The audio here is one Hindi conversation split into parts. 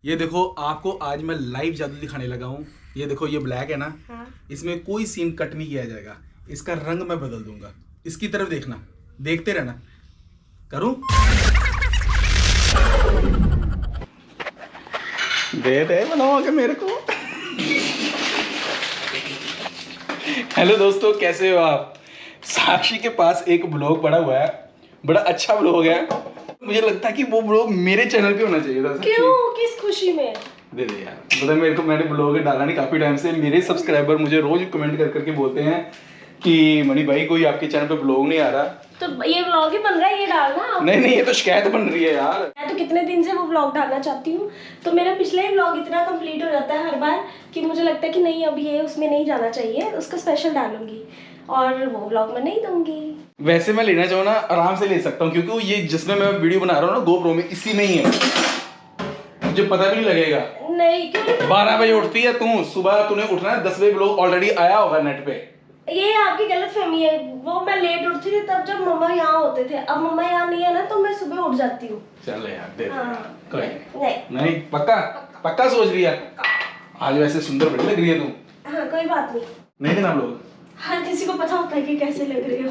ये देखो आपको आज मैं लाइव जादू दिखाने लगा हूँ। ये देखो ये ब्लैक है ना। हाँ। इसमें कोई सीन कट नहीं किया जाएगा। इसका रंग मैं बदल दूंगा। इसकी तरफ देखना, देखते रहना। करूं? दे बनाओ आगे मेरे को। हेलो दोस्तों, कैसे हो आप? साक्षी के पास एक ब्लॉग पड़ा हुआ है, बड़ा अच्छा ब्लॉग है। मुझे लगता है कि वो ब्लॉग मेरे चैनल पे होना चाहिए था। क्यों? किस खुशी में? दे दे यार, मतलब मेरे को, मैंने ब्लॉग डाला नहीं काफी टाइम से। मेरे सब्सक्राइबर मुझे रोज कमेंट कर करके बोलते हैं कि मणि भाई कोई आपके चैनल पे ब्लॉग नहीं आ रहा। तो ये व्लॉग ही बन रहा है, ये डालना। नहीं, ये तो शिकायत बन रही है यार। मैं तो कितने दिन से वो व्लॉग डालना चाहती हूँ, तो मेरा पिछला ही व्लॉग इतना कंप्लीट हो जाता है हर बार कि मुझे लगता है कि नहीं अब ये उसमें नहीं जाना चाहिए, उसका स्पेशल डालूंगी और वो व्लॉग मैं नहीं दूंगी। वैसे मैं लेना चाहूँ ना, आराम से ले सकता हूँ, क्योंकि वो ये जिसमें मैं वीडियो बना रहा हूँ ना गोप्रो में, इसी में ही है। मुझे पता भी नहीं लगेगा। नहीं क्यों नहीं? 12 बजे उठती है तू, सुबह तूने उठना है 10 बजे, ब्लॉग ऑलरेडी आया होगा नेट पे। ये आपकी गलत फहमी है। वो मैं लेट उठती थी तब जब मम्मा यहाँ होते थे, अब मम्मा यहाँ नहीं है ना तो मैं सुबह उठ जाती हूँ। चल यार, दे दे। हाँ। कोई नहीं पक्का पक्का सोच रही है। आज वैसे सुंदर बड़ी लग रही है तू। हाँ कोई बात नहीं। नहीं देना हम लोग। हर किसी को पता होता है कि कैसे लग रही हो।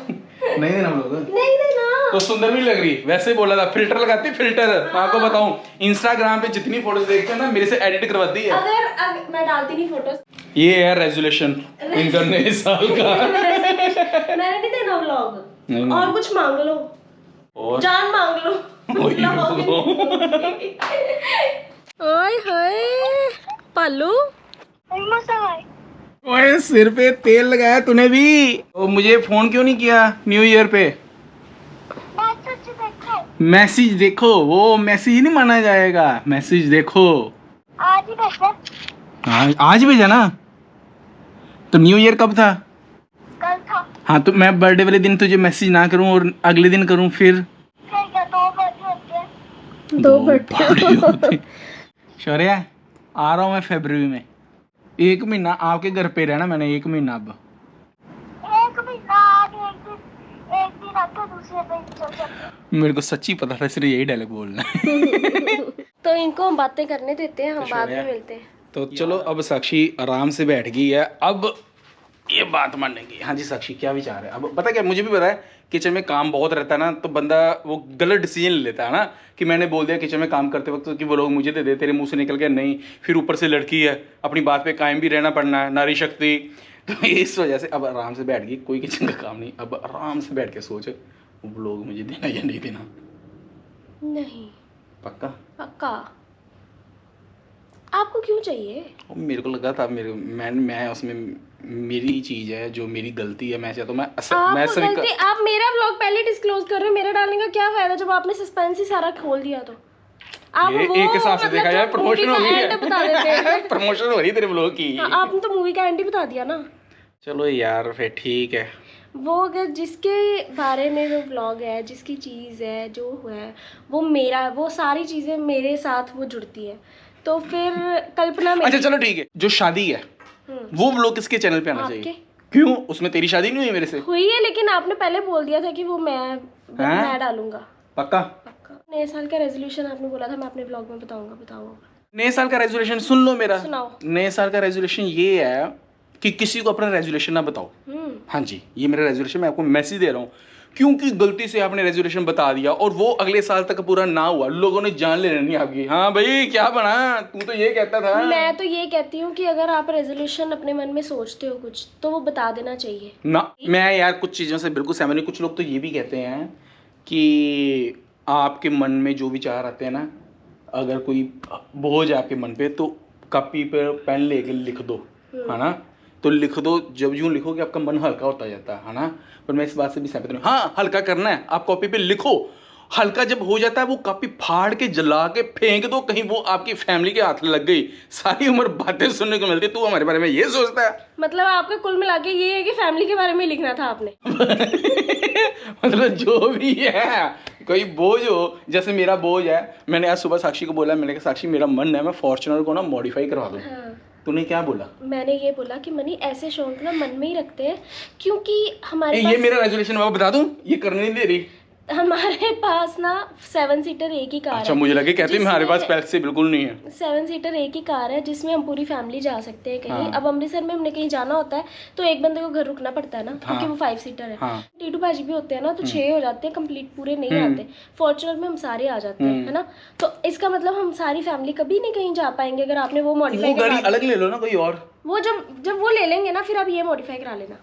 नहीं देना हम लोग। नहीं देना। तो सुंदर भी लग रही, वैसे ही बोला था। फिल्टर लगाती, फिल्टर। मैं आपको बताऊं, इंस्टाग्राम पे जितनी फोटोज देखते हैं ना, मेरे से एडिट करवाती है। अगर मैं डालती नहीं फोटोज। ये है रेजोल्यूशन इनका नए साल का। मैंने नहीं देना व्लॉग। नहीं। और कुछ मांग लो और जान मांग लो। ओए होए पालू। ओए सिर पे तेल लगाया तूने भी। और मुझे फोन क्यों नहीं किया न्यू ईयर पे? मैसेज देखो, वो मैसेज नहीं माना जाएगा। मैसेज देखो। आज ही भेजा। आज भेजा ना? तो न्यू ईयर कब था? कल था। हाँ, तो मैं बर्थडे वाले दिन तुझे मैसेज ना करूं और अगले दिन करूं, फिर क्या 2 बजे होते हैं? 2 बर्थडे। शौर्या, आ रहा हूँ मैं फरवरी में। 1 महीना आपके घर पे रहना मैंने, 1 महीना। अब 1 महीना आगे, एक दिन आके दूसरे दिन चल जाते। मेरे को सच्ची पता था सिर्फ यही डायलॉग बोलना है। तो इनको हम बातें करने देते हैं, हम तो बाद शौर्या, में मिलते हैं। तो चलो, अब साक्षी आराम से बैठ गई है, अब ये बात मानेंगे। हाँ जी साक्षी, क्या विचार है? अब पता क्या, मुझे भी पता है किचन में काम बहुत रहता है ना, तो बंदा वो गलत डिसीजन ले लेता है ना, कि मैंने बोल दिया किचन में काम करते वक्त कि वो लोग मुझे दे दे, तेरे मुंह से निकल गया नहीं, फिर ऊपर से लड़की है, अपनी बात पे कायम भी रहना पड़ना है, नारी शक्ति। तो इस वजह से अब आराम से बैठ गई, कोई किचन का काम नहीं। अब आराम से बैठ के सोच, वो लोग मुझे देना या नहीं देना। नहीं पक्का पक्का। आपको क्यों चाहिए? मेरे को लगा था मैं उसमें मेरी चीज है, जो मेरी गलती है। मैं चाहता हूँ आप मेरा व्लॉग पहले डिस्क्लोज कर रहे हो, मेरा डालने का क्या फायदा जब आपने सस्पेंस ही सारा खोल दिया? तो आप ये वो एक हिसाब से देखा जाए प्रमोशन हो गई है। बता देते हैं। प्रमोशन हो रही है तेरे ब्लॉग की। हाँ, आपने तो मूवी का एंड ही बता दिया ना। चलो यार फिर ठीक है। वो अगर जिसके बारे में वो व्लॉग है, जिसकी चीज़ है, जो है वो मेरा, वो सारी चीज़ें मेरे साथ वो जुड़ती है, तो फिर कल्पना में। अच्छा चलो ठीक है, जो शादी है वो व्लॉग किसके चैनल पे आना चाहिए? क्यों, उसमें तेरी शादी नहीं हुई मेरे से? हुई है, लेकिन आपने पहले बोल दिया था कि वो मैं डालूंगा। पक्का? पक्का। नए साल का रेजोल्यूशन आपने बोला था मैं अपने व्लॉग में बताऊंगा। बताओ। नए साल का रेजोल्यूशन सुन लो मेरा। सुनाओ। नए साल का रेजोल्यूशन ये है कि किसी को अपना रेजोल्यूशन ना बताओ। हाँ जी, ये मेरा रेजोल्यूशन, मैं आपको मैसेज दे रहा हूँ, क्योंकि गलती से आपने रेजोल्यूशन बता दिया और वो अगले साल तक पूरा ना हुआ, लोगों ने जान ले लेनी आपकी। हाँ भाई क्या बना, तू तो ये कहता था। मैं तो ये कहती हूँ कि अगर आप रेजोल्यूशन अपने मन में सोचते हो कुछ, तो वो बता देना चाहिए ना। मैं यार कुछ चीज़ों से बिल्कुल सहमत नहीं। कुछ लोग तो ये भी कहते हैं कि आपके मन में जो विचार आते हैं ना, अगर कोई बोझ है आपके मन पे, तो कॉपी पे पेन लेके लिख दो, है ना। तो लिख दो, जब यूं लिखोगे आपका मन हल्का होता जाता है ना। पर मैं इस बात से भी सहमत नहीं। हाँ, हल्का करना है, आप कॉपी पे लिखो। हल्का जब हो जाता है, वो कॉपी फाड़ के जला के फेंक दो कहीं, वो आपकी फैमिली के हाथ लग गई, सारी उम्र बातें सुनने को मिलती। तू हमारे बारे में ये सोचता है? मतलब आपका कुल मिला के ये है कि फैमिली के बारे में लिखना था आपने। मतलब जो भी है, कोई बोझ हो, जैसे मेरा बोझ है। मैंने आज सुबह साक्षी को बोला, मैंने कहा साक्षी मेरा मन है मैं फॉर्च्यूनर को ना मॉडिफाई करवा दूं। हाँ। तूने क्या बोला? मैंने ये बोला कि मनी ऐसे शौक ना मन में ही रखते हैं, क्योंकि हमारे ये मेरा रेजोल्यूशन मैं बता दूं, ये करने नहीं दे रही। हमारे पास ना 7 सीटर एक ही कार अच्छा, है। मुझे लगे कहते हमारे पास पैसे बिल्कुल नहीं है। 7 सीटर एक ही कार है जिसमें हम पूरी फैमिली जा सकते हैं कहीं। हाँ। अब अमृतसर में हमने कहीं जाना होता है तो एक बंदे को घर रुकना पड़ता है ना, क्योंकि हाँ। वो 5 सीटर है। हाँ। टीटू भाजी भी होते हैं ना, तो 6 हो जाते हैं कंप्लीट, पूरे नहीं आते। फॉर्च्यूनर में हम सारे आ जाते हैं, है ना। तो इसका मतलब हम सारी फैमिली कभी नहीं कहीं जा पाएंगे अगर आपने वो मॉडिफाई वो गाड़ी अलग ले लो ना कोई और। वो जब वो ले लेंगे ना, फिर आप ये मॉडिफाई करा लेना।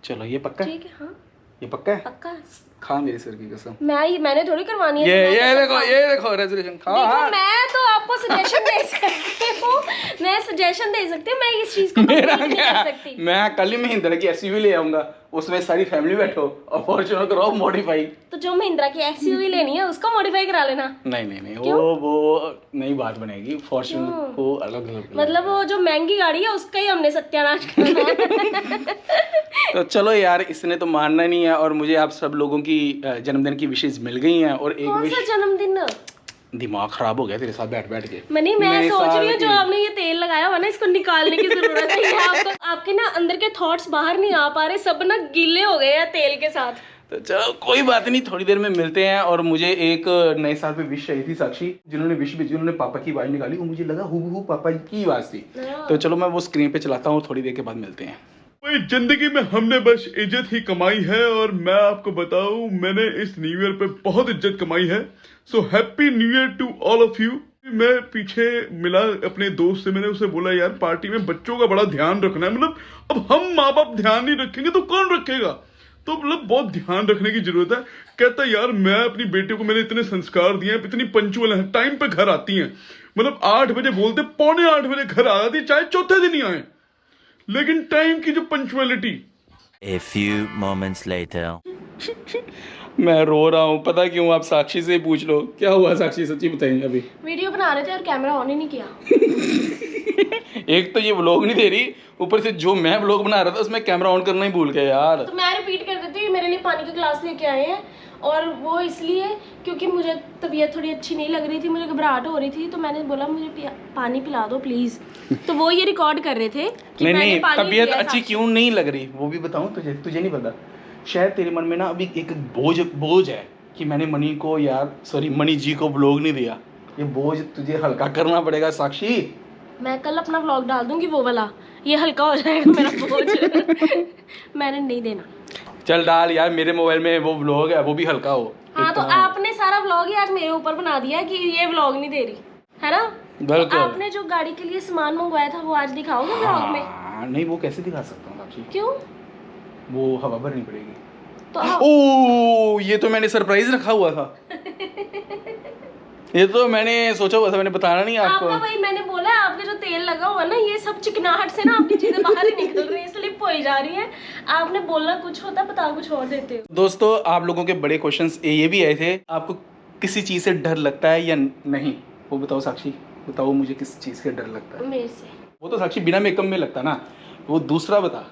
चलो ये पक्का है? ठीक है। हाँ ये पक्का है? पक्का। खा मेरे सर की कसम। मैंने थोड़ी करवानी है। ये देखो रेजोल्यूशन खा। देखो मैं तो आपको सजेशन दे सकती हूँ, मैं सजेशन दे सकती हूँ, मैं इस चीज को मेरा नहीं क्या कर सकती। मैं कल ही महिंद्रा की एसयूवी ले आऊंगा, उसमें सारी फैमिली बैठो और फॉर्च्यूनर कराओ मॉडिफाई। तो जो महिंद्रा की एक्सयूवी लेनी है उसको मॉडिफाई करा लेना। नहीं वो नई बात बनेगी, फॉर्च्यूनर को अलग अलग। मतलब वो जो महंगी गाड़ी है उसका ही हमने सत्यानाश करना है। तो चलो यार, इसने तो मानना नहीं है और मुझे आप सब लोगों की जन्मदिन की विशेष मिल गई हैं। और एक कौन सा जन्मदिन? दिमाग खराब हो गया तेरे साथ बैठ बैठ के। मैं नए सोच साल रही हूँ की। जो आपने ये तेल लगाया हुआ ना, इसको निकालने की जरूरत है। ये आपके ना अंदर के थॉट्स बाहर नहीं आ पा रहे, सब ना गीले हो गए हैं तेल के साथ। तो चलो कोई बात नहीं, थोड़ी देर में मिलते हैं। और मुझे एक नए साल पे विश चाहिए थी साक्षी, जिन्होंने विश भेजी उन्होंने पापा की आवाज निकाली, वो मुझे लगा हूबहू पापा की आवाज थी। तो चलो मैं वो स्क्रीन पे चलाता हूँ, थोड़ी देर के बाद मिलते हैं। भाई जिंदगी में हमने बस इज्जत ही कमाई है, और मैं आपको बताऊं मैंने इस न्यू ईयर पे बहुत इज्जत कमाई है। So happy new year to all of you. मैं पीछे मिला अपने दोस्त से, मैंने उसे बोला यार पार्टी में बच्चों का बड़ा ध्यान रखना है, मतलब अब हम माँ बाप ध्यान नहीं रखेंगे तो कौन रखेगा, तो मतलब बहुत ध्यान रखने की जरूरत है। कहता यार मैं अपनी बेटी को मैंने इतने संस्कार दिए हैं, इतनी पंचुअल है, टाइम पे घर आती हैं, मतलब 8 बजे बोलते 7:45 बजे घर आ जाती, चाहे चौथे दिन ही आए, लेकिन टाइम की जो punctuality. A few moments later. मैं रो रहा हूँ, पता क्यों? आप साक्षी से पूछ लो। क्या हुआ साक्षी, सच्ची बताइए। अभी वीडियो बना रहे थे और कैमरा ऑन ही नहीं किया। एक तो ये व्लॉग नहीं दे रही, ऊपर से जो मैं व्लॉग बना रहा था उसमें कैमरा ऑन करना ही भूल गया यार। तो मैं रिपीट कर देती हूँ, मेरे लिए पानी का गिलास लेके आए हैं, और वो इसलिए क्योंकि मुझे तबीयत थोड़ी अच्छी नहीं लग रही थी, मुझे घबराहट हो रही थी, तो मैंने बोला मुझे पानी पिला दो प्लीज। तो वो ये रिकॉर्ड कर रहे थे कि नहीं पानी तबीयत पिया अच्छी क्यों नहीं लग रही वो भी बताऊं तुझे नहीं पता। शायद तेरे मन में ना अभी एक बोझ है कि मैंने मणि जी को व्लॉग नहीं दिया। ये बोझ तुझे हल्का करना पड़ेगा साक्षी। मैं कल अपना व्लॉग डाल दूंगी वो वाला, ये हल्का हो जाएगा मेरा बोझ। मैंने नहीं देना। चल डाल यार, मेरे मोबाइल में वो व्लॉग है, वो भी हल्का हो। हाँ तो आपने सारा व्लॉग ही आज मेरे ऊपर बना दिया कि ये व्लॉग नहीं दे रही है ना। बिल्कुल। तो आपने जो गाड़ी के लिए सामान मंगवाया था वो आज दिखाओगे व्लॉग में? नहीं वो कैसे दिखा सकता हूँ साक्षी, क्यों? वो हवा भरनी पड़ेगी। तो ओह ये तो मैंने सरप्राइज रखा हुआ था। ये तो मैंने सोचा हुआ था, मैंने बताना नहीं आपको। आपका वही मैंने बोला, आपने जो तेल लगा हुआ ना, ये सब चिकनाहट से ना आपकी चीजें बाहर ही निकल रही है, स्लिप हो ही जा रही है। आपने बोलना कुछ होता, बता कुछ और देते हो। दोस्तों आप लोगों के बड़े क्वेश्चंस ये भी आए थे, आपको किसी चीज से डर लगता है या नहीं, वो बताओ साक्षी, बताओ मुझे किस चीज से डर लगता है। मेरे से वो तो साक्षी बिना मेकअप में लगता ना, वो दूसरा बता।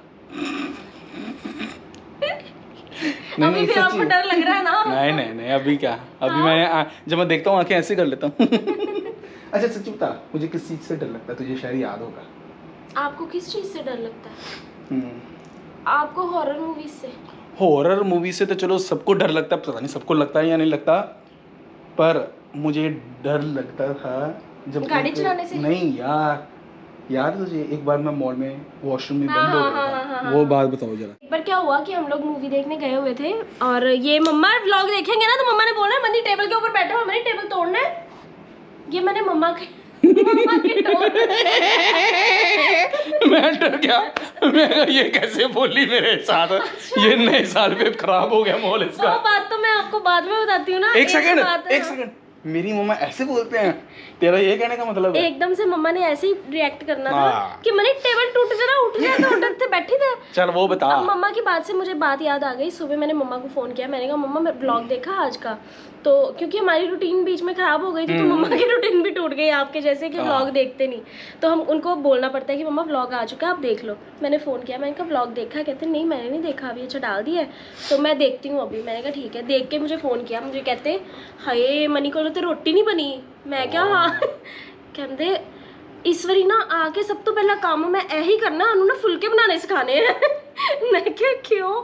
अभी भी आपको डर लग रहा है ना? नहीं अभी क्या, अभी मैं जब मैं देखता हूँ आंखें ऐसे कर लेता हूँ। अच्छा सच्ची बता, मुझे किस चीज से डर लगता है, तुझे शायद याद होगा। आपको किस चीज से डर लगता है? आपको हॉरर मूवीज से? हॉरर मूवी से तो चलो सबको डर लगता है, पता नहीं सबको लगता है या नहीं लगता, पर मुझे डर लगता था जब गाड़ी चलाने से? नहीं यार तुझे एक बार मैं मॉल में वॉशरूम में बंद हो गया था, वो बात बताओ जरा। एक बार क्या हुआ कि हम लोग मूवी देखने गए हुए थे, और ये मम्मा व्लॉग देखेंगे ना, तो मम्मा ने बोला मनी टेबल के ऊपर बैठो, हमारी टेबल तोड़ना है। ये मैंने मम्मा के मैं डर गया, मैं ये कैसे बोली मेरे साथ। ये नए साल पे खराब हो गया माहौल इसका। वो बात तो मैं आपको बाद में बताती हूँ ना। एक सेकंड, मेरी मम्मा ऐसे बोलते हैं, तेरा ये कहने का मतलब है? एकदम से मम्मा ने ऐसे ही रिएक्ट करना था कि मेरी टेबल टूट जाए, उठ जाए, तो डरते बैठी थे। चल वो बता। अब मम्मा की बात से मुझे बात याद आ गई। सुबह मैंने मम्मा को फोन किया, मैंने कहा मम्मा मैं ब्लॉग देखा आज का, तो क्योंकि हमारी रूटीन बीच में खराब हो गई थी, तो मम्मा की रूटीन भी टूट गई आपके जैसे कि व्लॉग देखते नहीं, तो हम उनको बोलना पड़ता है कि मम्मा व्लॉग आ चुका है आप देख लो। मैंने फ़ोन किया, मैंने कहा व्लॉग देखा? कहते नहीं मैंने नहीं देखा, अभी अच्छा डाल दिया है तो मैं देखती हूँ अभी। मैंने कहा ठीक है। देख के मुझे फ़ोन किया, मुझे कहते हाय मनी को तो रोटी नहीं बनी। मैं क्या हाँ कहते इस वारी ना आके सब तो पहला काम मैं यही करना, उन्होंने फुलके बनाने सिखाने हैं। मैं क्या क्यों?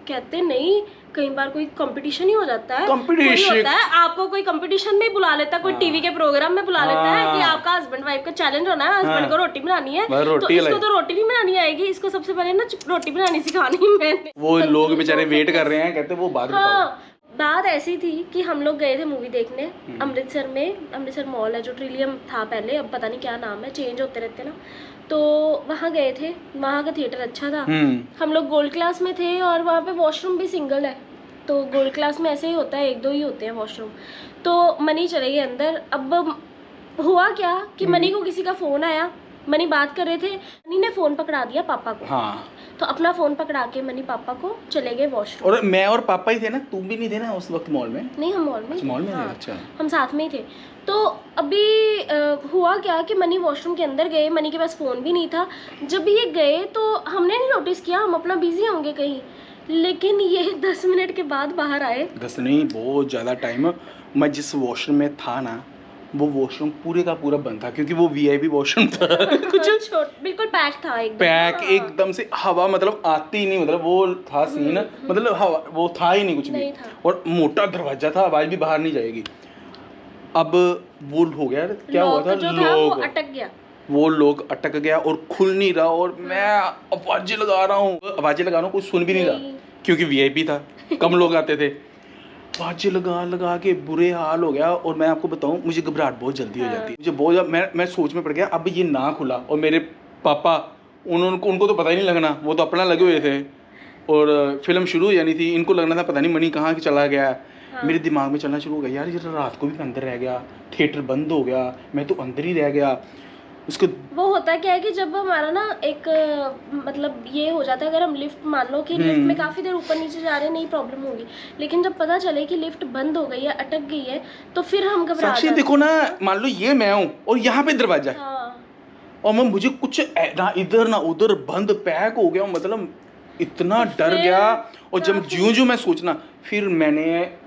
कहते नहीं कई बार कोई कंपटीशन ही हो जाता है, Competition। कोई होता है आपको कोई कंपटीशन में ही बुला लेता है, कोई टीवी के प्रोग्राम में बुला लेता है कि आपका हस्बैंड वाइफ का चैलेंज होना है, हस्बैंड को रोटी बनानी है, बस तो रोटी इसको लाई। तो रोटी नहीं बनानी आएगी, इसको सबसे पहले ना रोटी बनानी सिखानी मैंने। वो लोग बेचारे वेट कर रहे हैं, कहते वो बाद में बताओ। हाँ, बात ऐसी थी कि हम लोग गए थे मूवी देखने अमृतसर में। अमृतसर मॉल है जो ट्रिलियम था पहले, अब पता नहीं क्या नाम है, चेंज होते रहते हैं ना। तो वहाँ गए थे, वहाँ का थिएटर अच्छा था। हम लोग गोल्ड क्लास में थे और वहाँ पे वॉशरूम भी सिंगल है, तो गोल्ड क्लास में ऐसे ही होता है, 1-2 ही होते हैं वॉशरूम। तो मनी चले गए अंदर। अब हुआ क्या कि मनी को किसी का फ़ोन आया, मनी बात कर रहे थे, मनी ने फ़ोन पकड़ा दिया पापा को। हाँ, तो अपना फ़ोन पकड़ा के मनी पापा को चले गए वॉशरूम। और मैं और पापा ही थे ना, तुम भी नहीं थे ना उस वक्त मॉल में? नहीं, हम मॉल में, मॉल में थे, हाँ, अच्छा। हम साथ में ही थे। तो अभी हुआ क्या कि मनी वॉशरूम के अंदर गए, मनी के पास फ़ोन भी नहीं था। जब ये गए तो हमने नहीं नोटिस किया, हम अपना बिजी होंगे कहीं, लेकिन ये 10 मिनट के बाद बाहर आए। 10 नहीं, बहुत ज़्यादा टाइम। मैं जिस वॉशरूम में था ना, वो वॉशरूम पूरे का पूरा बंद था, क्योंकि वो VIP वॉशरूम था। कुछ बिल्कुल पैक था, एकदम पैक, हाँ। एकदम से हवा मतलब आती ही नहीं, मतलब वो था सीन, मतलब हवा वो था ही नहीं कुछ भी, नहीं था। और मोटा दरवाजा था, आवाज भी बाहर नहीं जाएगी। अब वो हो गया, क्या हुआ था, जो था वो अटक गया। वो लोग अटक गया और खुल नहीं रहा, और मैं आवाजें लगा रहा हूँ, कोई सुन भी नहीं रहा, क्योंकि VIP था, कम लोग आते थे। आवाजें लगा के बुरे हाल हो गया। और मैं आपको बताऊं, मुझे घबराहट बहुत जल्दी हो जाती है, मुझे बहुत, मैं सोच में पड़ गया, अब ये ना खुला, और मेरे पापा उनको तो पता ही नहीं लगना, वो तो अपना लगे हुए थे, और फिल्म शुरू हो जानी थी, इनको लगना था पता नहीं मनी कहाँ चला गया। हाँ। मेरे दिमाग में चलना शुरू हो गया, यार ये रात को भी अंदर रह गया, थिएटर बंद हो गया, मैं तो अंदर ही रह गया। उसके वो होता क्या है कि जब हमारा ना एक मतलब ये हो जाता है, अगर हम लिफ्ट मान लो कि लिफ्ट में काफ़ी देर ऊपर नीचे जा रहे हैं, नहीं प्रॉब्लम होगी, लेकिन जब पता चले कि लिफ्ट बंद हो गई है, अटक गई है, तो फिर हम घबरा साक्षी जाते देखो ना, मान लो ये मैं हूँ और यहाँ पे दरवाजा है, हाँ। और मैं मुझे कुछ ना इधर ना उधर, बंद पैक हो गया, मतलब इतना डर गया। और जब ज्यों मैं सोचना, फिर मैंने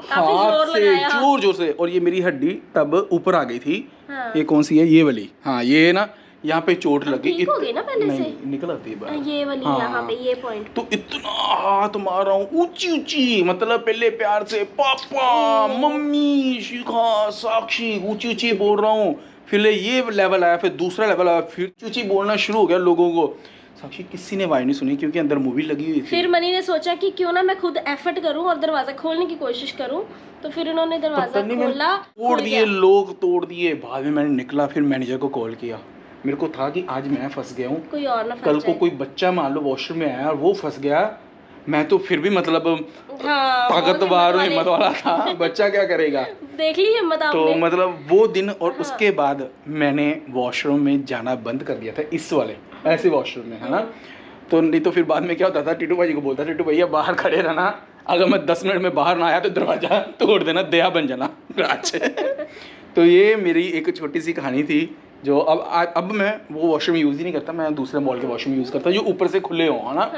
हाथ से जोर से, और ये मेरी हड्डी तब ऊपर आ गई थी। हाँ। ये कौन सी है, ये वाली, हाँ ये ना, यहाँ पे चोट लगी, ठीक हो गई ना पहले से? नहीं, निकल आती है बाहर। ये वाली हाँ। यहाँ पे ये पॉइंट, तो इतना हाथ मार रहा हूँ ऊंची, मतलब पहले प्यार से पापा, मम्मी, शिखा, साक्षी, ऊंची बोल रहा हूँ। फिर ये लेवल आया, फिर दूसरा लेवल आया, फिर ऊंची बोलना शुरू हो गया लोगों को। साक्षी किसी ने आवाज नहीं सुनी, क्योंकि अंदर मूवी लगी हुई थी। फिर मनी ने सोचा कि क्यों ना मैं खुद एफर्ट करूं और दरवाजा खोलने की कोशिश करूं, तो फिर उन्होंने दरवाजा खोला, तोड़ दिए, लोग तोड़ दिए। बाद में मैंने निकला, फिर मैनेजर को कॉल किया। मेरे को था कि आज मैं फंस गया हूँ, कोई और ना फंस कल को जाए। कोई बच्चा मान लो वॉशरूम में आया और वो फंस गया, मैं तो फिर भी मतलब हाँ, ताकतवर और हिम्मत वाला था, बच्चा क्या करेगा। देख ली हिम्मत तो आपने। मतलब वो दिन, और उसके बाद मैंने वॉशरूम में जाना बंद कर दिया था, इस वाले ऐसे वॉशरूम में, है ना। तो नहीं तो फिर बाद में क्या होता था, टीटू भाई को बोलता, टीटू भैया बाहर खड़े रहना, अगर मैं 10 मिनट में बाहर ना आया तो दरवाजा तोड़ देना, दया बन जाना राज। तो ये मेरी एक छोटी सी कहानी थी, जो अब मैं वो वॉशरूम यूज़ ही नहीं करता, मैं दूसरे मॉल के वॉशरूम यूज़ करता, जो ऊपर से खुले हों, है ना।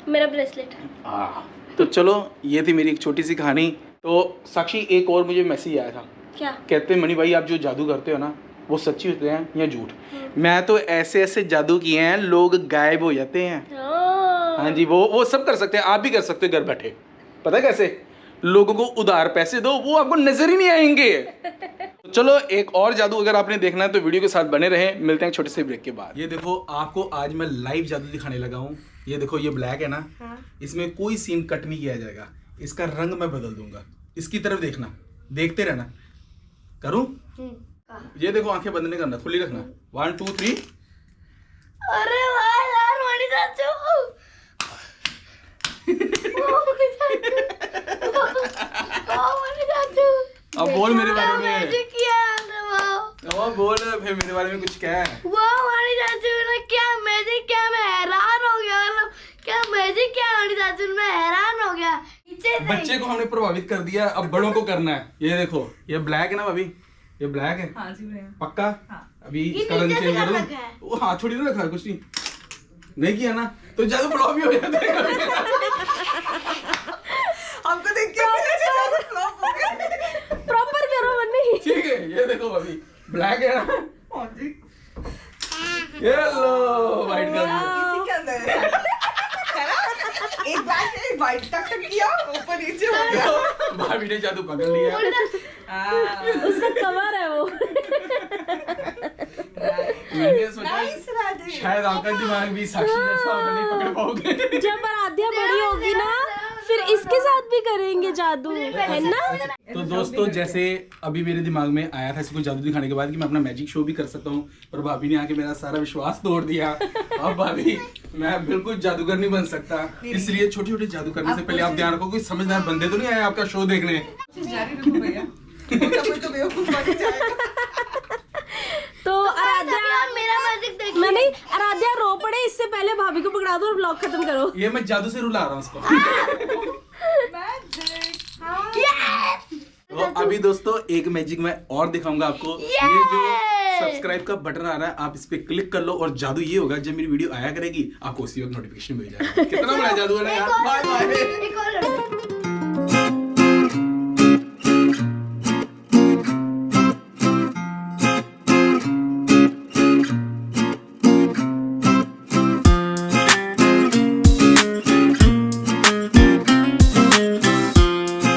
मेरा ब्रेसलेट। हाँ, तो चलो ये थी मेरी एक छोटी सी कहानी। तो साक्षी, एक और मुझे मैसेज आया था, क्या? कहते हैं मनी भाई आप जो जादू करते हो ना, वो सच्ची होते हैं या झूठ? मैं तो ऐसे ऐसे जादू किए हैं, लोग गायब हो जाते हैं। हाँ जी, वो सब कर सकते हैं, आप भी कर सकते हो घर बैठे। पता है कैसे? लोगों को उधार पैसे दो, वो आपको नजर ही नहीं आएंगे। तो चलो एक और जादू अगर आपने देखना है तो वीडियो के साथ बने रहें। मिलते हैं छोटे से ब्रेक के बाद। ये देखो, आपको आज मैं लाइव जादू दिखाने लगा हूँ। ये देखो, ये ब्लैक है ना, इसमें कोई सीन कट नहीं किया जाएगा, इसका रंग मैं बदल दूंगा। इसकी तरफ देखना, देखते रहना। करूँ? ये देखो, आंखें बंद नहीं करना, खुली रखना। 1 2 3। अरे वाह यार, मणि चाचू। अब बोल मेरे बारे में। क्या अब बोल फिर मेरे बारे में कुछ क्या है? वाह मणि चाचू ने क्या मैजिक किया, मैं हैरान हो गया। मतलब क्या मैजिक किया मणि चाचू, मैं हैरान हो गया। बच्चे को हमने प्रभावित कर दिया, अब बड़ों को करना है। ये देखो, ये ब्लैक है ना भाभी, ये ब्लैक है। हाँ जी भैया। पक्का? अभी इसका रंग चेंज कर दूं? वो हाथ छोड़ी ना रखा है, कुछ नहीं किया ना, तो जादू फ्लॉप भी हो जाता है। हमको देख के फ्लॉप हो गया। प्रॉपर करो मन्नी। ठीक है, ये देखो भाभी, ब्लैक है ना। हाँ जी। ये लो, वाइट कर दिया। इसी के अंदर है ना? एक बार ये वाइट टक किया ऊपर नीचे हो गया। भाभी ने जादू पकड़ लिया। उसका कवर है वो। मैंने सोचा नाइस राधे। शायद आपका दिमाग भी साक्षी जैसा होगा, नहीं पकड़ पाओगे। जब आराध्या बड़ी होगी ना फिर इसके साथ भी करेंगे जादू, है ना? तो दोस्तों जैसे अभी मेरे दिमाग में आया था इसको जादू दिखाने के बाद कि मैं अपना मैजिक शो भी कर सकता हूँ, पर भाभी ने आके मेरा सारा विश्वास तोड़ दिया। अब भाभी मैं बिल्कुल जादूगर नहीं बन सकता, इसलिए छोटे छोटे जादू करने से पहले आप ध्यान रखो कोई समझदार बंदे तो नहीं आए आपका शो देखने। जारी रखो भैया, कोई तो बेवकूफ बन जाएगा। तो आराध्या मेरा मैजिक देखिए। मैं नहीं, आराध्या रो पड़े इससे पहले भाभी को पकड़ा दो और ब्लॉग खत्म करो। ये मैं जादू से रुला रहा हूँ उसको। तो अभी दोस्तों एक मैजिक मैं और दिखाऊंगा आपको। ये जो सब्सक्राइब का बटन आ रहा है आप इस पे क्लिक कर लो और जादू ये होगा जब मेरी वीडियो आया करेगी आपको उसी वक्त नोटिफिकेशन मिल जाएगा। कितना बड़ा जादू है ना यार। Bye bye. एक और